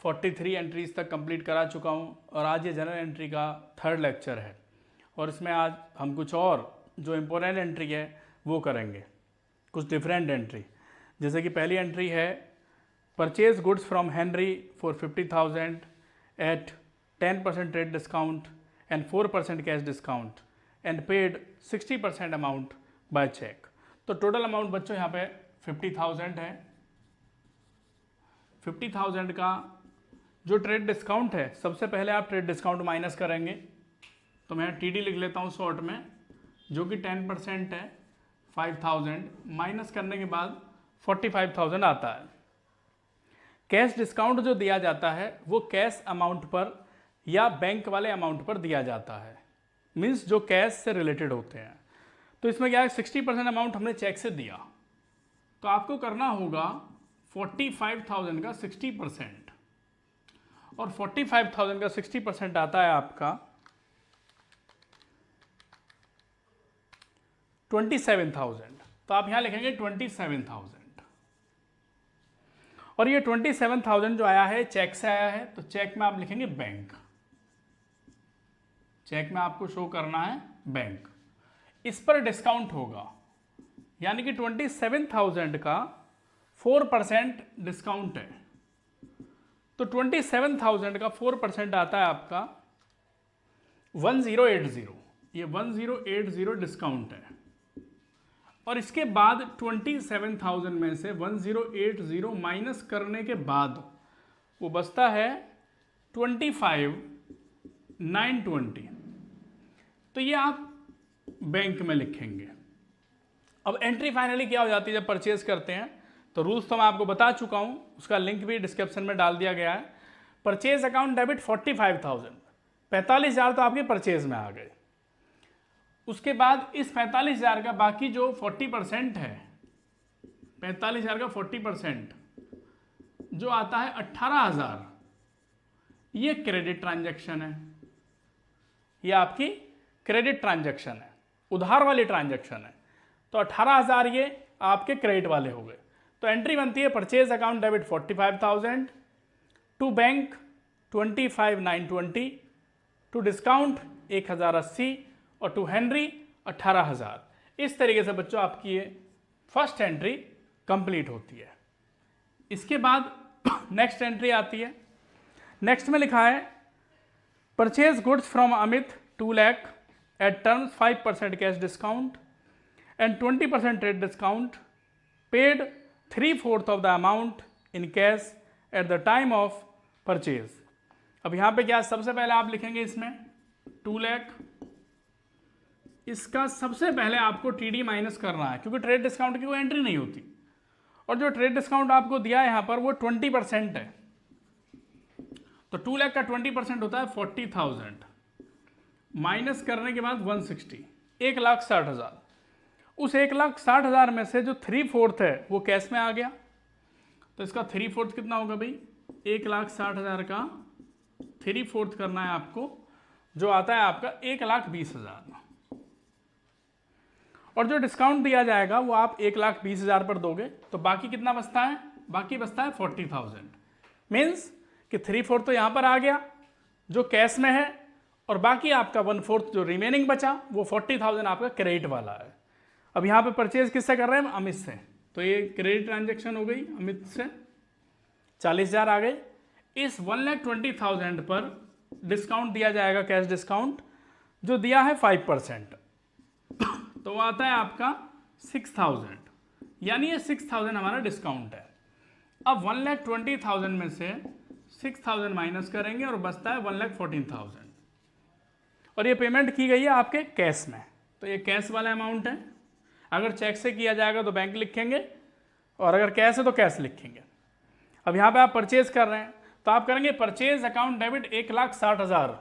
43 entries तक complete करा चुका हूँ और आज ये जनरल एंट्री का 3rd लेक्चर है और इसमें आज हम कुछ और जो इम्पोर्टेंट एंट्री है वो करेंगे, कुछ डिफरेंट एंट्री। जैसे कि पहली एंट्री है purchase goods from Henry for 50,000 at 10% trade discount and 4% cash discount and paid 60% amount by cheque. तो टोटल अमाउंट बच्चों यहाँ पे 50,000 है। 50,000 का जो ट्रेड डिस्काउंट है, सबसे पहले आप ट्रेड डिस्काउंट माइनस करेंगे, तो मैं टीडी लिख लेता हूँ शॉर्ट में, जो कि 10% है 5,000 माइनस करने के बाद 45,000 आता है। कैश डिस्काउंट जो दिया जाता है वो कैश अमाउंट पर या बैंक वाले अमाउंट पर दिया जाता है, मीन्स जो कैश से रिलेटेड होते हैं। तो इसमें क्या है, 60% अमाउंट हमने चेक से दिया, तो आपको करना होगा 45,000 का 60%, और 45,000 का 60% आता है आपका 27,000। तो आप यहां लिखेंगे 27,000, और ये 27,000 जो आया है चेक से आया है, तो चेक में आप लिखेंगे बैंक। चेक में आपको शो करना है बैंक। इस पर डिस्काउंट होगा, यानी कि 27,000 का 4% डिस्काउंट है, तो 27,000 का 4% आता है आपका 1080। ये 1080 डिस्काउंट है, और इसके बाद 27,000 में से 1080 माइनस करने के बाद वो बचता है 25,920। तो ये आप बैंक में लिखेंगे। अब एंट्री फाइनली क्या हो जाती है जब परचेज करते हैं, तो रूल्स तो मैं आपको बता चुका हूं, उसका लिंक भी डिस्क्रिप्शन में डाल दिया गया है। परचेज अकाउंट डेबिट 45,000, 45,000 तो आपके परचेज में आ गए। उसके बाद इस 45,000 का बाकी जो 40% है, 45,000 का 40% जो आता है 18,000, ये क्रेडिट ट्रांजैक्शन है। ये आपकी क्रेडिट ट्रांजैक्शन है, उधार वाली ट्रांजैक्शन है। तो 18,000 ये आपके क्रेडिट वाले हो गए। तो एंट्री बनती है purchase account debit 45,000, to bank 25,920, to discount 1,080 और टू हेनरी 18,000। इस तरीके से बच्चों आपकी ये फर्स्ट एंट्री कंप्लीट होती है। इसके बाद नेक्स्ट एंट्री आती है। नेक्स्ट में लिखा है purchase goods from Amit 2 lakh at terms 5% cash discount and 20% trade discount, paid 3/4 of the amount in cash at the time of purchase. अब यहाँ पे क्या, सबसे पहले आप लिखेंगे इसमें 2 लाख, इसका सबसे पहले आपको टीडी माइनस करना है, क्योंकि ट्रेड डिस्काउंट की कोई एंट्री नहीं होती, और जो ट्रेड डिस्काउंट आपको दिया है यहाँ पर वो 20% है। तो 2 लाख का 20% होता है 40,000, माइनस करने के बाद 160, 1,60,000। उस 1,60,000 में से जो 3/4 है वो कैश में आ गया, तो इसका 3/4 कितना होगा भाई, 1,60,000 का 3/4 करना है आपको, जो आता है आपका 1,20,000, और जो डिस्काउंट दिया जाएगा वो आप 1,20,000 पर दोगे, तो बाकी कितना बचता है, बाकी बचता है 40,000। मीन्स कि 3/4 तो यहाँ पर आ गया जो कैश में है, और बाकी आपका 1/4 जो रिमेनिंग बचा वो 40,000 आपका क्रेडिट वाला है। अब यहाँ पे परचेज किससे कर रहे हैं, अमित से, तो ये क्रेडिट ट्रांजैक्शन हो गई अमित से, 40,000 आ गए। इस 1,20,000 पर डिस्काउंट दिया जाएगा, कैश डिस्काउंट जो दिया है 5%, तो वो आता है आपका 6,000, यानी ये 6,000 हमारा डिस्काउंट है। अब 1,20,000 में से 6,000 माइनस करेंगे और बचता है 1,14,000, और ये पेमेंट की गई है आपके कैश में, तो ये कैश वाला अमाउंट है। अगर चेक से किया जाएगा तो बैंक लिखेंगे, और अगर कैश है तो कैश लिखेंगे। अब यहाँ पे आप परचेज कर रहे हैं, तो आप करेंगे purchase account debit 1,60,000,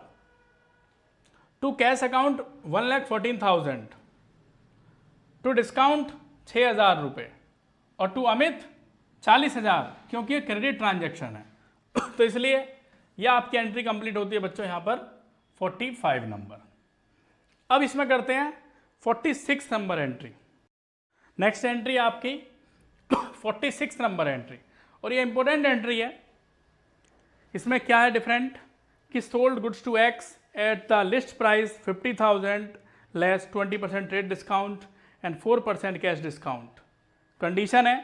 to cash account 1,14,000, to discount 6,000 रुपये, और टू अमित 40,000, क्योंकि ये क्रेडिट ट्रांजैक्शन है। तो इसलिए यह आपकी एंट्री कंप्लीट होती है बच्चों यहाँ पर 45 नंबर। अब इसमें करते हैं 46 नंबर एंट्री। नेक्स्ट एंट्री आपकी 46 नंबर एंट्री, और ये इंपॉर्टेंट एंट्री है। इसमें क्या है डिफरेंट कि sold goods to X at the list price 50,000 less 20% trade discount and 4% cash discount. Condition है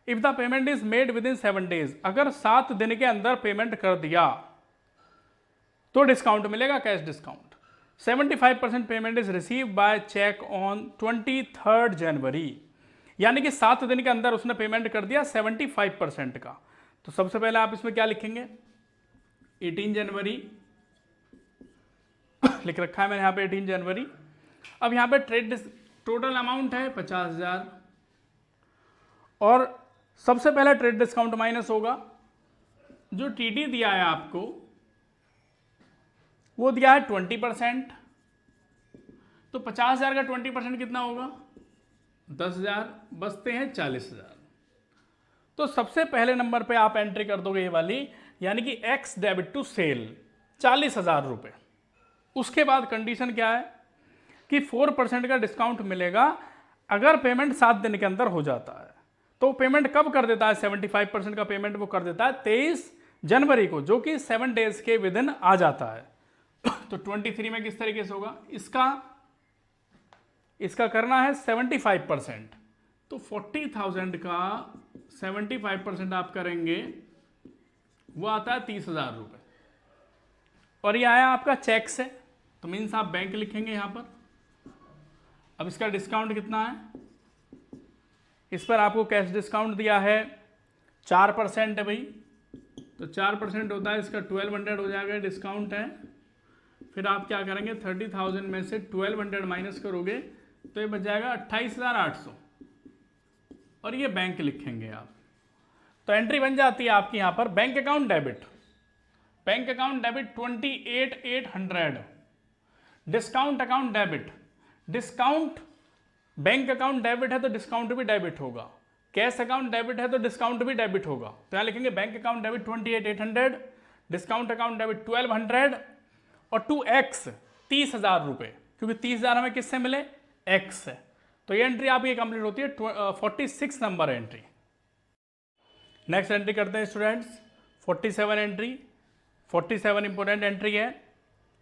if the payment is made within 7 days, अगर 7 दिन के अंदर पेमेंट कर दिया तो डिस्काउंट मिलेगा, cash discount. 75% payment is receive by cheque on 23 जनवरी, यानी कि 7 दिन के अंदर उसने पेमेंट कर दिया 75% का। तो सबसे पहले आप इसमें क्या लिखेंगे, 18 जनवरी लिख रखा है मैंने यहाँ पे 18 जनवरी। अब यहाँ पे ट्रेड टोटल अमाउंट है 50,000 और सबसे पहले ट्रेड डिस्काउंट माइनस होगा, जो टीडी दिया है आपको वो दिया है 20%, तो 50,000 का 20% कितना होगा 10,000, बचते हैं 40,000। तो सबसे पहले नंबर पे आप एंट्री कर दोगे ये वाली, यानी कि एक्स डेबिट टू सेल 40,000 रुपये। उसके बाद कंडीशन क्या है कि 4% का डिस्काउंट मिलेगा अगर पेमेंट 7 दिन के अंदर हो जाता है। तो पेमेंट कब कर देता है, 75% का पेमेंट वो कर देता है 23 जनवरी को, जो कि 7 days के विद इन आ जाता है। तो 23 में किस तरीके से होगा, इसका करना है 75%, तो 40,000 का 75% आप करेंगे वो आता है 30,000 रुपये, और ये आया आपका चेक से, तो मीन्स आप बैंक लिखेंगे यहाँ पर। अब इसका डिस्काउंट कितना है, इस पर आपको कैश डिस्काउंट दिया है 4% है भाई, तो 4% होता है, इसका 1200 हो जाएगा, डिस्काउंट है। फिर आप क्या करेंगे 30,000 में से 1200 माइनस करोगे तो ये बच जाएगा 28,800, और ये बैंक लिखेंगे आप। तो एंट्री बन जाती है आपकी यहाँ पर bank account debit, bank account debit 28,800, discount account debit, discount bank account debit है तो डिस्काउंट भी डेबिट होगा, कैश अकाउंट डेबिट है तो डिस्काउंट भी डेबिट होगा। तो यहाँ लिखेंगे bank account debit 28,800, discount account debit 1200 और टू एक्स 30,000 रुपये, क्योंकि 30,000 हमें किससे मिले, एक्स से। तो ये एंट्री आपकी कंप्लीट होती है 46 नंबर एंट्री। नेक्स्ट एंट्री करते हैं स्टूडेंट्स 47 एंट्री। 47 इंपॉर्टेंट एंट्री है,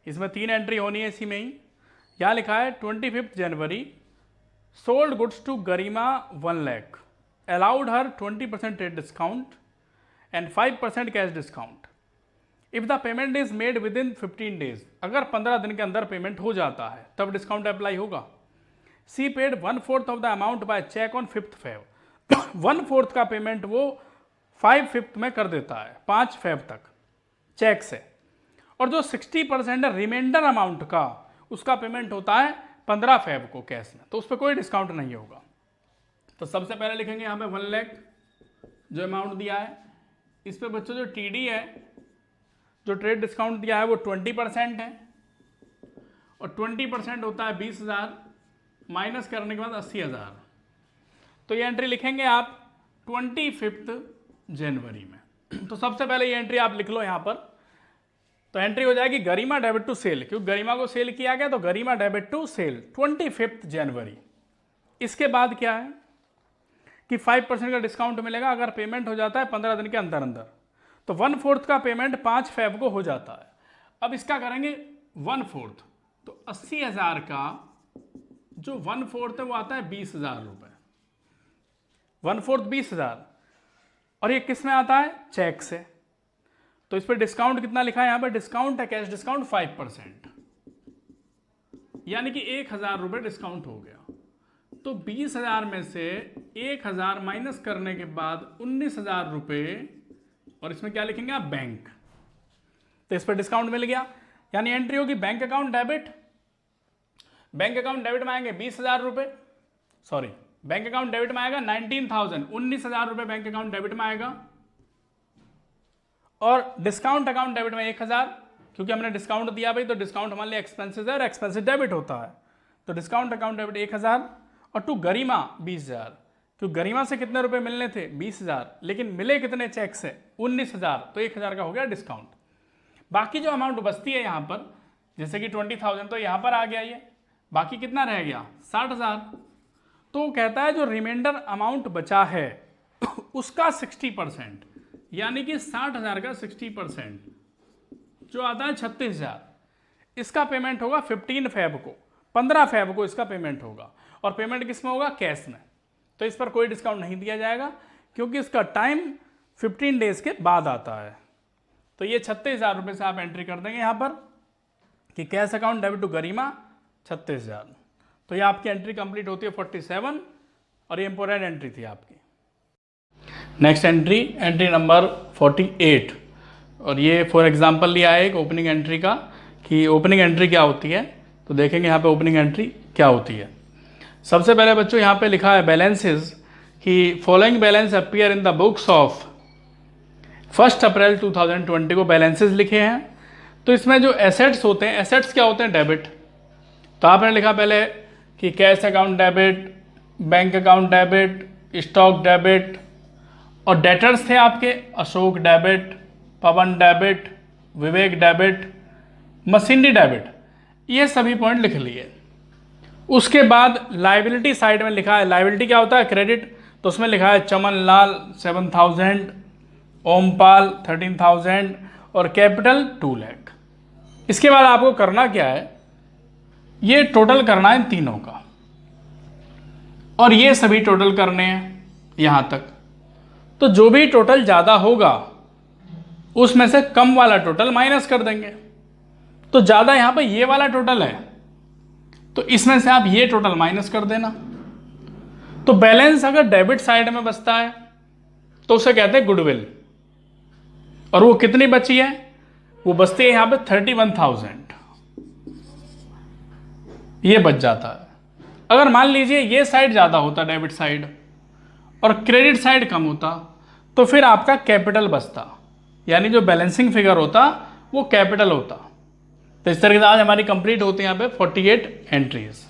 इसमें 3 एंट्री होनी है इसी में ही। यहाँ लिखा है 25 जनवरी sold goods to Garima 1 lakh, allowed her 20% trade discount and 5% cash discount. If the payment is made within 15 days, अगर 15 दिन के अंदर पेमेंट हो जाता है तब डिस्काउंट अप्लाई होगा। She paid 1/4 of the amount by cheque on 5th Feb, 1/4 का पेमेंट वो 5/5 में कर देता है, 5 Feb तक चेक से, और जो 60% है रिमाइंडर अमाउंट का उसका पेमेंट होता है 15 Feb को कैश में, तो उस पर कोई डिस्काउंट नहीं होगा। तो सबसे पहले लिखेंगे यहाँ पे 1 लाख जो अमाउंट दिया है, इस पे बच्चों जो टीडी है, जो ट्रेड डिस्काउंट दिया है वो 20% है, और 20% होता है 20,000 माइनस करने के बाद 80,000। तो ये एंट्री लिखेंगे आप 25 जनवरी में। तो सबसे पहले ये एंट्री आप लिख लो यहाँ पर। तो एंट्री हो जाएगी गरिमा डेबिट टू सेल, क्योंकि गरिमा को सेल किया गया तो गरिमा डेबिट टू सेल 25 जनवरी। इसके बाद क्या है कि 5% का डिस्काउंट मिलेगा अगर पेमेंट हो जाता है 15 दिन के अंदर अंदर, तो 1/4 का पेमेंट 5 Feb को हो जाता है। अब इसका करेंगे 1/4, तो 80,000 का जो 1/4 है वो आता है 20,000 रुपये, 1/4 20,000, और ये किस में आता है, चेक से। तो इस पर डिस्काउंट कितना लिखा है यहाँ पर, डिस्काउंट है कैश डिस्काउंट 5%, यानी कि 1,000 रुपये डिस्काउंट हो गया। तो 20,000 में से 1,000 माइनस करने के बाद 19,000 रुपये, और इसमें क्या लिखेंगे आप, बैंक। तो इस पर डिस्काउंट मिल गया, यानी एंट्री होगी bank account debit, bank account debit में आएंगे 20,000 रुपये, सॉरी बैंक अकाउंट डेबिट में आएगा 19,000, 19,000 रुपये बैंक अकाउंट डेबिट में आएगा, और डिस्काउंट अकाउंट डेबिट में 1,000, क्योंकि हमने डिस्काउंट दिया भाई, तो डिस्काउंट हमारे लिए एक्सपेंसेस है और एक्सपेंसेस डेबिट होता है, तो डिस्काउंट अकाउंट डेबिट 1,000, और टू गरिमा 20,000, क्योंकि गरिमा से कितने रुपए मिलने थे, 20,000, लेकिन मिले कितने चेक से, 19,000, तो 1,000 का हो गया डिस्काउंट। बाकी जो अमाउंट बचती है यहाँ पर, जैसे कि 20,000 तो यहाँ पर आ गया ये, बाकी कितना रह गया 60,000। तो कहता है जो रिमाइंडर अमाउंट बचा है उसका 60%, यानी कि 60,000 का 60% जो आता है 36,000, इसका पेमेंट होगा 15 फेब को, 15 फेब को इसका पेमेंट होगा। और पेमेंट किस में होगा? कैश में। तो इस पर कोई डिस्काउंट नहीं दिया जाएगा क्योंकि इसका टाइम 15 डेज के बाद आता है। तो ये 36,000 रुपये से आप एंट्री कर देंगे यहाँ पर कि कैश अकाउंट डेबिट टू गरिमा 36,000। तो ये आपकी एंट्री कंप्लीट होती है 47 और ये इंपॉर्टेंट एंट्री थी आपकी। नेक्स्ट एंट्री नंबर 48 और ये फॉर एग्जांपल लिया है एक ओपनिंग एंट्री का कि ओपनिंग एंट्री क्या होती है। तो देखेंगे यहाँ पे ओपनिंग एंट्री क्या होती है। सबसे पहले बच्चों यहाँ पे लिखा है बैलेंसेस कि following balance appear in the books of 1 अप्रैल 2020 को बैलेंसेस लिखे हैं। तो इसमें जो एसेट्स होते हैं, एसेट्स क्या होते हैं? डेबिट। तो आपने लिखा पहले कि cash account debit, bank account debit, stock debit, और डेटर्स थे आपके अशोक डेबिट, पवन डेबिट, विवेक डेबिट, मशीनरी डेबिट, ये सभी पॉइंट लिख लिए। उसके बाद लाइबिलिटी साइड में लिखा है, लाइबिलिटी क्या होता है? क्रेडिट। तो उसमें लिखा है चमन लाल 7,000, ओमपाल 13,000 और कैपिटल 2 लाख। इसके बाद आपको करना क्या है? ये टोटल करना है तीनों का और ये सभी टोटल करने हैं यहाँ तक। तो जो भी टोटल ज़्यादा होगा उसमें से कम वाला टोटल माइनस कर देंगे। तो ज़्यादा यहाँ पे ये वाला टोटल है तो इसमें से आप ये टोटल माइनस कर देना। तो बैलेंस अगर डेबिट साइड में बचता है तो उसे कहते हैं गुडविल। और वो कितनी बची है? वो बचती है यहाँ पे 31,000, ये बच जाता है। अगर मान लीजिए ये साइड ज़्यादा होता, डेबिट साइड, और क्रेडिट साइड कम होता, तो फिर आपका कैपिटल बचता, यानी जो बैलेंसिंग फिगर होता वो कैपिटल होता। तो इस तरह से आज हमारी कंप्लीट होती है यहाँ पे 48 एंट्रीज।